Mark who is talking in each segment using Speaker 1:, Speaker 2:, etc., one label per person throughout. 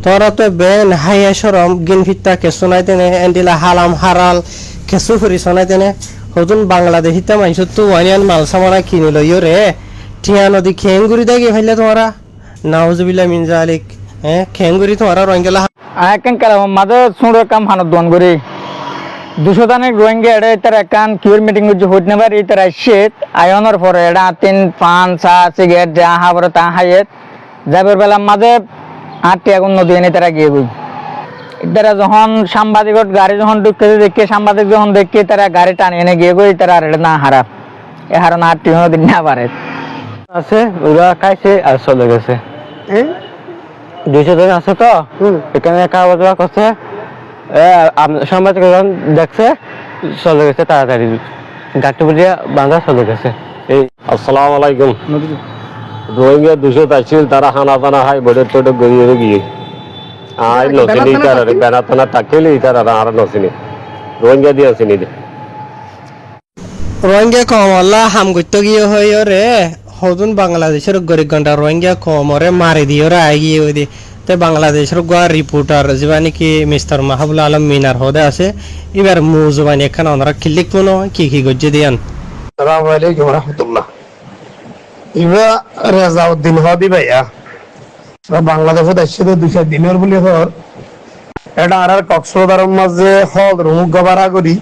Speaker 1: তোরা তো বেন হাইয়া সরম গিন ফিত্তা কেসু নাই তেনে এন্ডিলা হালাম হারাল কেসু ফুরি শোনাই তেনে হতুন বাংলাদেশ হিতা মানুষ তো ওয়ানিয়ান মাল সামানা কিনে লইও রে টিয়া নদী খেঙ্গুরি দেখে ফেললে তোমরা নাউজুবিল্লাহ মিন জালিক খেঙ্গুরি তোমরা রঙ্গেলা
Speaker 2: আয়াকান কালাম মাঝে সুড় কাম হানত দন করি 200 তানিক রোহিঙ্গা এড়ে তার একান কিউর মিটিং গুজ হইত নেবার এই তার আইসেত আয়নের পরে এড়া 3 5 6 সিগারেট যা হাবর তা হাইয়েত যাবার বেলা মাঝে 8 আগুন নদী এনে তারা গিয়ে গই এটারা যখন সাংবাদিকত গাড়ি যখন ঢুকতে দেখে সাংবাদিক যখন দেখে তারা গাড়ি টানে এনে গিয়ে গই তারা আর না হারা এ হারা না 8 নদী না পারে
Speaker 3: আছে ওরা খাইছে আর চলে গেছে 200 জন আছে তো এখানে খাওয়া দাওয়া করছে সাংবাদিক দেখছে চলে গেছে তাড়াতাড়ি গাড়ি বুঝিয়া বাঁধা চলে গেছে। এই
Speaker 4: আসসালামু আলাইকুম। রোহিঙ্গা 200 আসছিল তারা হানা পানা হাই বড়ে টোটো গড়িয়ে গিয়ে আর নসিনি তার বেনাতনা টাকেলি তার আর নসিনি রোহিঙ্গা দিয়ে আসিনি
Speaker 1: রোহিঙ্গা কম আল্লাহ হাম করতে গিয়ে হইও রে হতুন বাংলাদেশের গরিব গন্ডা রোহিঙ্গা কমরে মারি দিও রে আই গিয়ে ওই তে বাংলাদেশের গোয়া রিপোর্টার যেবা নাকি মিস্টার মাহবুল আলম মিনার হদে আছে এবার মুজবানি এখানে ওনারা ক্লিক কোনো কি গজ্জে দিয়ান।
Speaker 5: আসসালামু আলাইকুম রাহমাতুল্লাহ। ইবা রেজাউদ্দিন হদি ভাইয়া বাংলাদেশত আসছে তো 2 দিনের বলি হর এটা আর কক্সবাজারের মাঝে হল রুমুক গবারা করি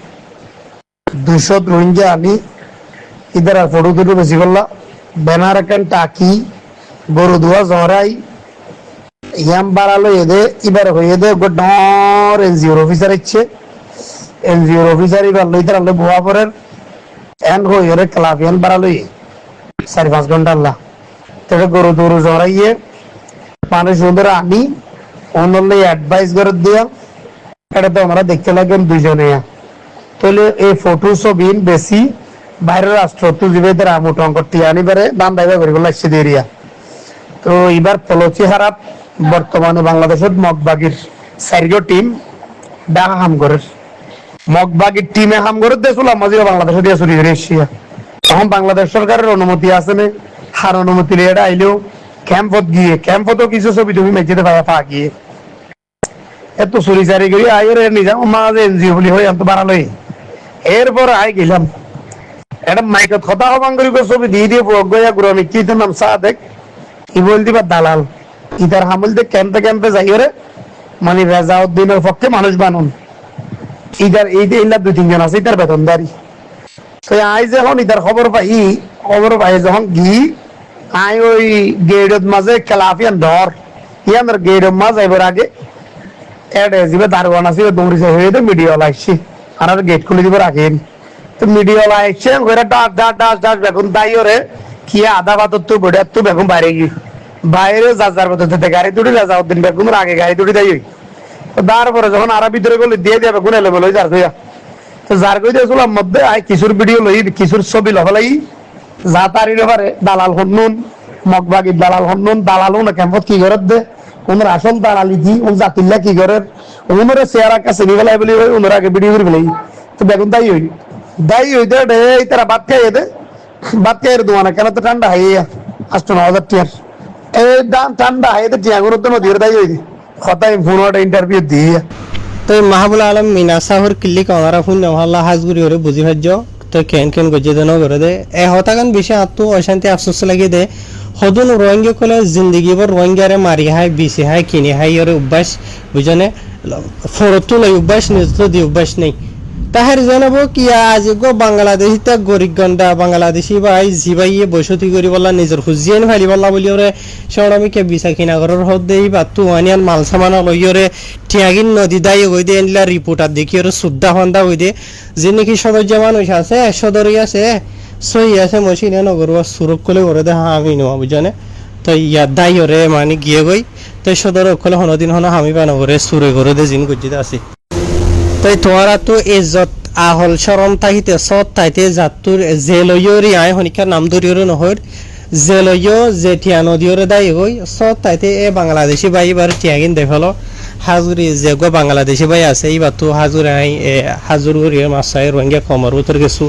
Speaker 5: 200 রোহিঙ্গা আনি ইদার ফটো দুটো বেশি করলা ব্যানার এখান টাকি গরু ধোয়া জহরাই ইয়াম বাড়ালো এদে এবার হয়ে দে ডর এনজিওর অফিসার ইচ্ছে এনজিওর অফিসার এবার লইতে আনলে ভুয়া পরের এন হয়ে রে ক্লাবিয়ান বাড়ালো 4-5 ঘন্টা আল্লাহ তাহলে গরু দরু জড়াইয়ে মানুষ ওদের আনি অনলে অ্যাডভাইস করে দিয়া এটা তো আমরা দেখতে লাগেন দুইজনে তাহলে এই ফটো ছবি বেশি বাইরের রাষ্ট্র তো জীবেদের আমোটন করতে আনিবারে দাম দাইবা করে লাগছে দেরিয়া তো এবার পলচি হারাপ বর্তমানে বাংলাদেশের মগবাগির 4 টিম ডাহা হাম করে মগবাগির টিমে হাম করে দেশুলাম মাঝিরা বাংলাদেশে দিয়ে চুরি করে এসিয়া তখন বাংলাদেশ সরকারের অনুমতি আছে না হার অনুমতি লিয়ে আইলেও ক্যাম্পত কিছু ছবি তুমি মেঝেতে পা গিয়ে এত চুরি চারি করি আইয়ের নিজাম মাঝে এনজিও বলি হয়ে তো বাড়ালোই এরপর আই গেলাম এটা মাইকত কথা হবান করি ছবি দিয়ে গয়া গুরামি কি নাম সাদেক কি বল দিবা দালাল ইতার হামল দিয়ে ক্যাম্পে যাই রে মানে রেজাউদ্দিনের পক্ষে মানুষ বানুন ইদার এই যে 2-3 জন আছে ইতার বেতনদারি তো আই যখন ইতার খবর পাই যখন গি আই ওই গেটের মাঝে খেলাফিয়ান ধর ইয়ার গেটের মাঝে এবার আগে এড এজিবে দারোয়ান আছে দৌড়িছে হয়ে তো মিডিয়া লাগছে আর গেট খুলে দিব রাখেন তো মিডিয়া লাগছে ওরা ডাস বেগুন দাইও রে কি আধা বাতর তো বড় তো বেগুন বাইরে যার পদ্ধতিতে গাড়ি দুটি রেজাউদ্দিন বেগুনের আগে গাড়ি দুটি দাই তারপরে যখন আরা ভিতরে গেলে দিয়ে যাবে গুণ এলে বলে যার কইয়া তো যার কই দিয়েছিলাম মধ্যে আই কিশোর ভিডিও লই কিশোর ছবি লহলাই যা তারি ব্যাপারে দালাল হন্নুন মগবাগির দালাল হন্নুন দালাল না ক্যাম্পত কি করে দে ওনার আসল দালালি কি ওন জাতিল্লা কি করে ওনারে চেয়ার কাছে নিয়ে গেলাই বলি ওনার আগে ভিডিও করে বলি তো বেগুন দাই হইতে এই তারা ভাত খাইয়ে দোয়ানা কেন তো ঠান্ডা হাইয়া 8-9 টিয়ার এই দাম ঠান্ডা হাইতে টিয়াগুলো তো নদীর দাই হইতে কথাই ফোন ইন্টারভিউ দিয়ে
Speaker 1: তো মাহবুল আলম মিনা সাহর ক্লিক ওনারা ফোন নেওয়াল্লা হাজগুড়ি ওরে বুঝি ভাজ্য তো কেন গজ্জে দেন করে দে এ হতাগান বেশি আত্ম অশান্তি আফসোস লাগে দে হদুন রোহিঙ্গা কলে জিন্দগি ভর রোহিঙ্গারে মারি হাই বিসি হাই কিনি হাই ওরে অভ্যাস বুঝনে ফরতো লই অভ্যাস নিজ দি অভ্যাস নেই তাহার জানাবো কি আজ গো বাংলাদেশি তা গরিব গন্ডা বাংলাদেশি ভাই জিবাইয়ে বসতি করি বললা নিজের হুজিয়ান ফালি বললা বলি ওরে সৌরামি কে বিসা কিনা ঘরের হদ দেই বা তু আনিয়ান মাল সামান লই ওরে টিয়াগিন নদী দাই হই দে এনলা রিপোর্টার দেখি ওরে সুদ্ধা হন্দা হই দে যে নাকি সদস্য মানুষ আছে 100 ধরে আছে সই আছে মসিনে নগর সুরক কলে ওরে দে আমি নো বুঝনে তো ইয়া দাই ওরে মানে গিয়ে গই তো সদর কলে হনদিন হন আমি বানো ওরে সুরে করে দে জিন গজ্জিতে আছে তাই তোরা তো ইজ্জত আহল শরম তাহিতে সৎ তাইতে জাতুর জেলয়রি আয় হনিকার নাম ধরিয়রে নহর জেলয় জেঠিয়া নদীরে দাই হই সৎ তাইতে এ বাংলাদেশি ভাই বার টিয়াগিন দেখালো হাজুরি যে গো বাংলাদেশি ভাই আছে এইবার তো হাজুর আই হাজুরি মাসাই রোহিঙ্গা কমর উত্তর গেছু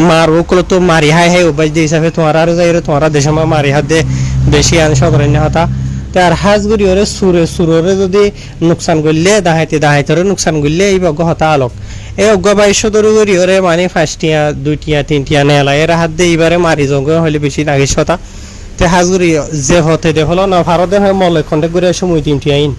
Speaker 1: মারো কলো তো মারি হাই হাই উবাই দে হিসাবে তোমার আর যাই রে তোমার দেশে মারি হাত দে বেশি আন সদরন্য হতা তার হাজগুড়ি ওরে সুরে যদি নোকসান করলে দাহাইতরে নোকসান করলে এই বগ্য হতা আলোক এই অজ্ঞ 2200 করি ওরে মানে 5টিয়া 2টিয়া 3টিয়া নেলা এর হাত দিয়ে এবারে মারি জঙ্গ হলে বেশি নাগিস হতা তে হাজগুড়ি যে হতে দেখলো না ভারতে হয় মলে খন্ডে করে সময় 3টি আইন